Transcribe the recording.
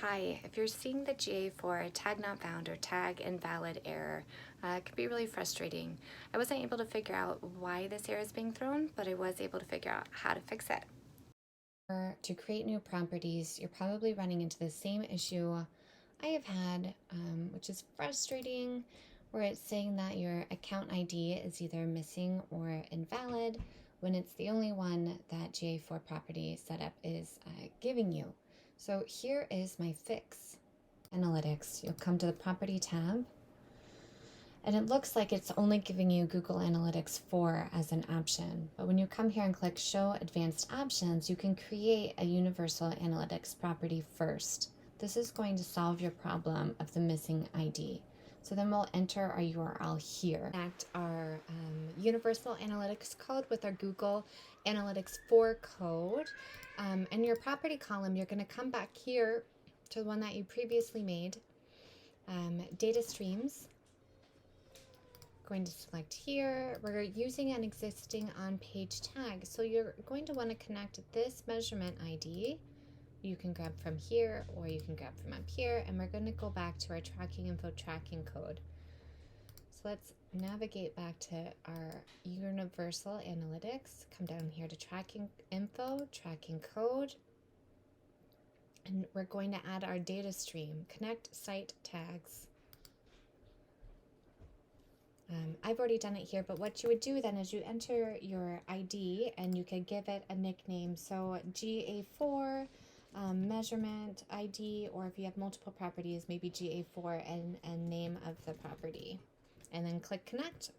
Hi, if you're seeing the GA4 tag not found or tag invalid error, it can be really frustrating. I wasn't able to figure out why this error is being thrown, but I was able to figure out how to fix it. To create new properties, you're probably running into the same issue I have had, which is frustrating, where it's saying that your account ID is either missing or invalid when it's the only one that GA4 property setup is giving you. So here is my fix. Analytics, you'll come to the property tab, and it looks like it's only giving you Google Analytics 4 as an option. But when you come here and click Show Advanced Options, you can create a Universal Analytics property first. This is going to solve your problem of the missing ID. So then we'll enter our URL here. Connect our Universal Analytics code with our Google Analytics 4 code. And your property column, you're going to come back here to the one that you previously made. Data streams. Going to select here. We're using an existing on-page tag, so you're going to want to connect this measurement ID. You can grab from here or you can grab from up here, and we're going to go back to our tracking info tracking code. So let's navigate back to our Universal Analytics, come down here to tracking info, tracking code, and we're going to add our data stream, connect site tags. I've already done it here, but what you would do then is you enter your ID and you can give it a nickname. So GA4 measurement ID, or if you have multiple properties, maybe GA4 and name of the property. And then click connect.